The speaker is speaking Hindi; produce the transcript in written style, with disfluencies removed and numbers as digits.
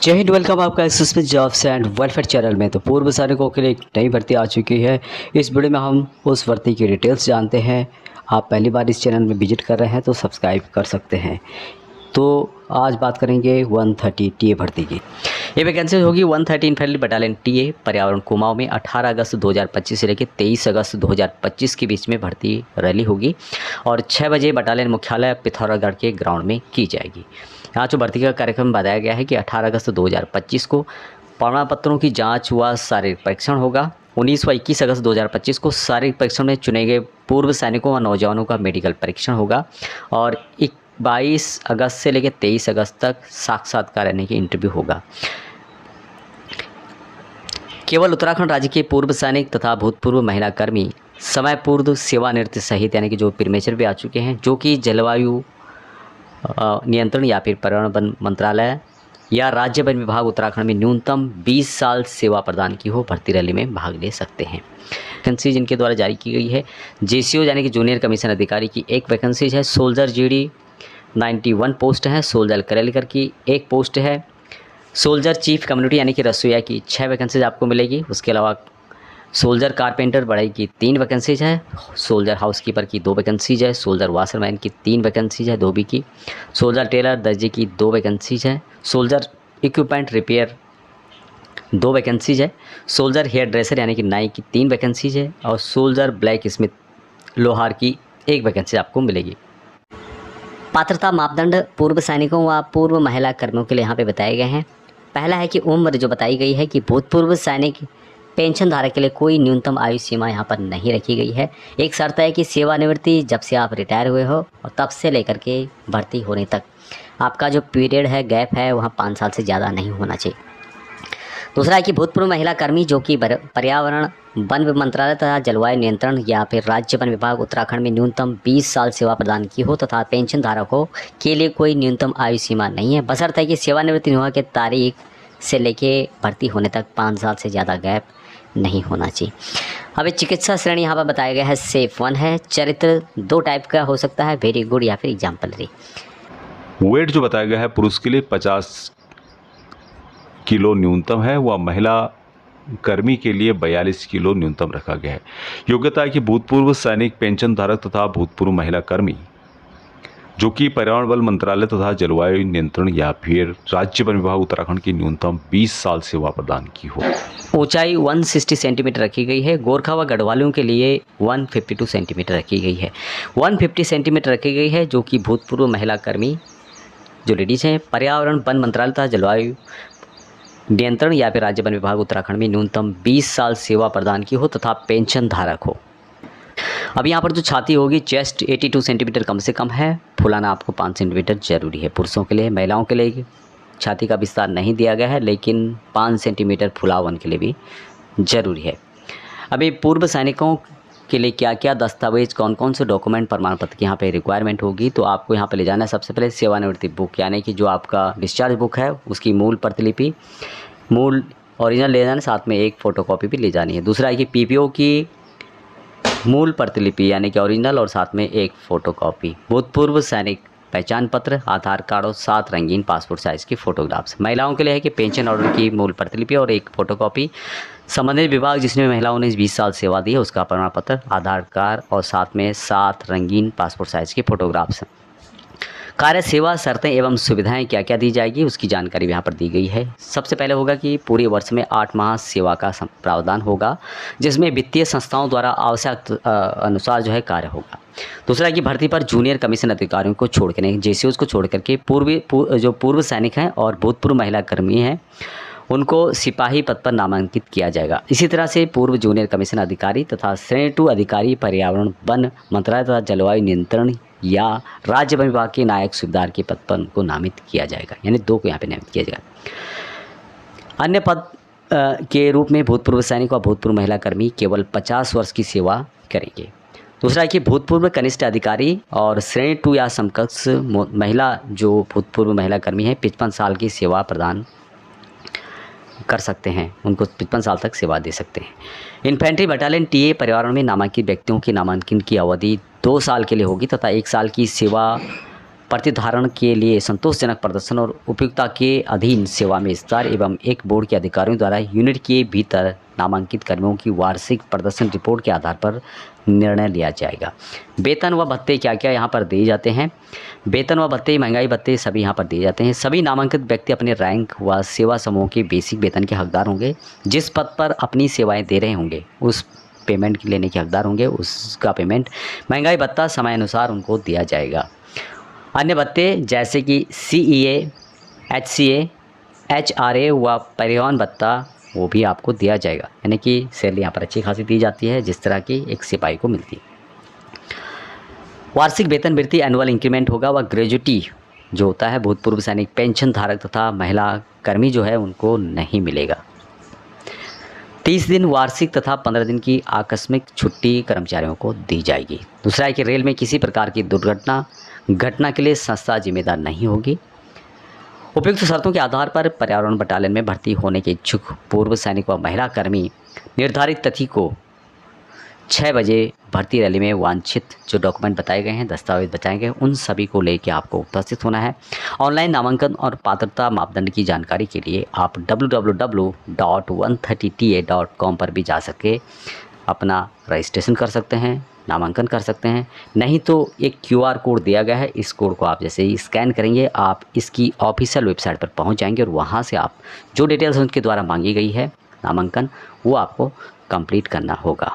जय हिंद। वेलकम आपका SSP jobs and welfare channel में। तो पूर्व सैनिकों के लिए एक नई भर्ती आ चुकी है। इस वीडियो में हम उस भर्ती की डिटेल्स जानते हैं। आप पहली बार इस चैनल में विजिट कर रहे हैं तो सब्सक्राइब कर सकते हैं। तो आज बात करेंगे 130 टीए भर्ती की। ये वैकेंसी होगी 130 इन्फेंट्री बटालियन टीए पर्यावरण कुमाऊं में 18 अगस्त 2025 से लेकर 23 अगस्त 2025 के बीच में भर्ती रैली होगी और 6 बजे बटालियन मुख्यालय पिथौरागढ़ के ग्राउंड में की जाएगी। यहाँ जो भर्ती का कार्यक्रम बताया गया है कि 18 अगस्त 2025 को प्रमाण पत्रों की जांच व शारीरिक परीक्षण होगा। 19 व 21 अगस्त 2025 को शारीरिक परीक्षण में चुने गए पूर्व सैनिकों व नौजवानों का मेडिकल परीक्षण होगा और 22 अगस्त से लेकर 23 अगस्त तक साक्षात्कार यानी कि इंटरव्यू होगा। केवल उत्तराखंड राज्य के पूर्व सैनिक तथा भूतपूर्व महिला कर्मी समय पूर्व सेवानिवृत्ति सहित यानी कि जो प्रीमेचर भी आ चुके हैं, जो कि जलवायु नियंत्रण या फिर पर्यावरण वन मंत्रालय या राज्य वन विभाग उत्तराखंड में न्यूनतम 20 साल सेवा प्रदान की हो, भर्ती रैली में भाग ले सकते हैं। वैकेंसी जिनके द्वारा जारी की गई है, जेसीओ यानी कि जूनियर कमीशन अधिकारी की एक वैकेंसी है। सोल्जर जीडी 91 पोस्ट है। सोल्जर करेलकर की एक पोस्ट है। सोल्जर चीफ कम्युनिटी यानी कि रसोईया की 6 वैकेंसीज आपको मिलेगी। उसके अलावा सोल्जर कारपेंटर बढ़ई की 3 वैकेंसीज है। सोल्जर हाउसकीपर की 2 वैकेंसीज है। सोल्जर वाशरमैन की 3 वैकेंसीज है, 2 बी की। सोल्जर टेलर दर्जी की 2 वैकेंसीज है। सोल्जर इक्विपमेंट रिपेयर 2 वैकेंसीज है। सोल्जर हेयर ड्रेसर यानी कि नाई की 3 वैकेंसीज है और सोल्जर ब्लैक स्मिथ लोहार की 1 वैकेंसी आपको मिलेगी। पात्रता मापदंड पूर्व सैनिकों व पूर्व महिला कर्मियों के लिए यहाँ पे बताए गए हैं। पहला है कि उम्र जो बताई गई है कि भूतपूर्व सैनिक पेंशन धारक के लिए कोई न्यूनतम आयु सीमा यहाँ पर नहीं रखी गई है। एक शर्त है कि सेवानिवृत्ति जब से आप रिटायर हुए हो और तब से लेकर के भर्ती होने तक आपका जो पीरियड है, गैप है, वहाँ 5 साल से ज़्यादा नहीं होना चाहिए। दूसरा है कि भूतपूर्व महिला कर्मी जो कि पर्यावरण वन मंत्रालय तथा जलवायु नियंत्रण या फिर राज्य वन विभाग उत्तराखंड में न्यूनतम 20 साल सेवा प्रदान की हो तथा पेंशन धारकों के लिए कोई न्यूनतम आयु सीमा नहीं है, बशर्ते है कि सेवानिवृत्ति होने की तारीख से लेके भर्ती होने तक 5 साल से ज़्यादा गैप नहीं होना चाहिए। अब चिकित्सा श्रेणी यहाँ पर बताया गया है सेफ 1 है। चरित्र 2 टाइप का हो सकता है, वेरी गुड या फिर एग्जाम्पलरी। वेट जो बताया गया है पुरुष के लिए 50 किलो न्यूनतम है, वह महिला कर्मी के लिए 42 किलो न्यूनतम रखा गया है। योग्यता है कि भूतपूर्व सैनिक पेंशन धारक तथा भूतपूर्व महिला कर्मी जो कि पर्यावरण वन मंत्रालय तथा जलवायु नियंत्रण या फिर राज्य वन विभाग उत्तराखंड की न्यूनतम 20 साल सेवा प्रदान की हो। ऊंचाई 160 सेंटीमीटर रखी गई है। गोरखा व गढ़वालियों के लिए 152 सेंटीमीटर रखी गई है। 150 सेंटीमीटर रखी गई है जो कि भूतपूर्व महिला कर्मी जो लेडीज़ हैं पर्यावरण वन मंत्रालय तथा जलवायु नियंत्रण या फिर राज्य वन विभाग उत्तराखंड में न्यूनतम 20 साल सेवा प्रदान की हो तथा पेंशन धारक हो। अब यहाँ पर जो छाती होगी, चेस्ट 82 सेंटीमीटर कम से कम है। फुलाना आपको 5 सेंटीमीटर जरूरी है पुरुषों के लिए। महिलाओं के लिए छाती का विस्तार नहीं दिया गया है, लेकिन 5 सेंटीमीटर फुलावन के लिए भी ज़रूरी है। अभी पूर्व सैनिकों के लिए क्या क्या दस्तावेज, कौन कौन से डॉक्यूमेंट, प्रमाण पत्र की यहाँ पे रिक्वायरमेंट होगी, तो आपको यहाँ पे ले जाना है सबसे पहले सेवानिवृत्ति बुक यानी कि जो आपका डिस्चार्ज बुक है उसकी मूल प्रतिलिपि, मूल ओरिजिनल ले जाना, साथ में एक फ़ोटोकॉपी भी ले जानी है। दूसरा है कि पीपीओ की मूल प्रतिलिपि यानी कि ओरिजिनल और साथ में एक फ़ोटोकॉपी, भूतपूर्व सैनिक पहचान पत्र, आधार कार्ड और 7 रंगीन पासपोर्ट साइज़ की फ़ोटोग्राफ्स। महिलाओं के लिए है कि पेंशन ऑर्डर की मूल प्रतिलिपि और एक फ़ोटोकॉपी, संबंधित विभाग जिसमें महिलाओं ने 20 साल सेवा दी है उसका प्रमाण पत्र, आधार कार्ड और साथ में 7 रंगीन पासपोर्ट साइज़ की फ़ोटोग्राफ्स। कार्य सेवा शर्तें एवं सुविधाएं क्या क्या दी जाएगी उसकी जानकारी यहाँ पर दी गई है। सबसे पहले होगा कि पूरे वर्ष में 8 माह सेवा का प्रावधान होगा जिसमें वित्तीय संस्थाओं द्वारा आवश्यक अनुसार जो है कार्य होगा। दूसरा कि भर्ती पर जूनियर कमीशन अधिकारियों को छोड़ कर, जेसीओज को छोड़ करके जो पूर्व सैनिक हैं और भूतपूर्व महिला कर्मी हैं उनको सिपाही पद पर नामांकित किया जाएगा। इसी तरह से पूर्व जूनियर कमीशन अधिकारी तथा श्रेणी 2 अधिकारी पर्यावरण वन मंत्रालय तथा जलवायु नियंत्रण या राज्य वन विभाग के नायक सूबेदार के पद पर उनको नामित किया जाएगा, यानी 2 को यहाँ पे नामित किया जाएगा। अन्य पद के रूप में भूतपूर्व सैनिक व भूतपूर्व महिला कर्मी केवल 50 वर्ष की सेवा करेंगे। दूसरा है कि भूतपूर्व कनिष्ठ अधिकारी और श्रेणी 2 या समकक्ष महिला जो भूतपूर्व महिला कर्मी है 55 साल की सेवा प्रदान कर सकते हैं, उनको 55 साल तक सेवा दे सकते हैं। इन्फेंट्री बटालियन टीए पर्यावरण में नामांकित व्यक्तियों की नामांकन की अवधि 2 साल के लिए होगी तथा 1 साल की सेवा प्रतिधारण के लिए संतोषजनक प्रदर्शन और उपयुक्तता के अधीन सेवा में विस्तार एवं एक बोर्ड के अधिकारियों द्वारा यूनिट के भीतर नामांकित कर्मियों की वार्षिक प्रदर्शन रिपोर्ट के आधार पर निर्णय लिया जाएगा। वेतन व भत्ते क्या क्या यहाँ पर दिए जाते हैं। वेतन व भत्ते, महंगाई भत्ते सभी यहाँ पर दिए जाते हैं। सभी नामांकित व्यक्ति अपने रैंक व सेवा समूह के बेसिक वेतन के हकदार होंगे। जिस पद पर अपनी सेवाएं दे रहे होंगे उस पेमेंट लेने के हकदार होंगे, उसका पेमेंट महंगाई भत्ता समय अनुसार उनको दिया जाएगा। अन्य भत्ते जैसे कि CEA, HCA, HRA व परिवहन भत्ता वो भी आपको दिया जाएगा, यानी कि सैलरी यहाँ पर अच्छी खासी दी जाती है जिस तरह की एक सिपाही को मिलती है। वार्षिक वेतन वृद्धि एनुअल इंक्रीमेंट होगा व ग्रेजुटी जो होता है भूतपूर्व सैनिक, पेंशन धारक तथा महिला कर्मी जो है उनको नहीं मिलेगा। 30 दिन वार्षिक तथा 15 दिन की आकस्मिक छुट्टी कर्मचारियों को दी जाएगी। दूसरा है कि रेल में किसी प्रकार की दुर्घटना घटना के लिए संस्था जिम्मेदार नहीं होगी। उपयुक्त शर्तों के आधार पर पर्यावरण बटालियन में भर्ती होने के इच्छुक पूर्व सैनिक व महिला कर्मी निर्धारित तिथि को 6 बजे भर्ती रैली में वांछित जो डॉक्यूमेंट बताए गए हैं, दस्तावेज बताए गए हैं, उन सभी को लेकर आपको उपस्थित होना है। ऑनलाइन नामांकन और पात्रता मापदंड की जानकारी के लिए आप www.130ta.com पर भी जा सके अपना रजिस्ट्रेशन कर सकते हैं, नामांकन कर सकते हैं। नहीं तो एक QR कोड दिया गया है, इस कोड को आप जैसे ही स्कैन करेंगे आप इसकी ऑफिशियल वेबसाइट पर पहुंच जाएंगे और वहां से आप जो डिटेल्स उनके द्वारा मांगी गई है नामांकन वो आपको कंप्लीट करना होगा।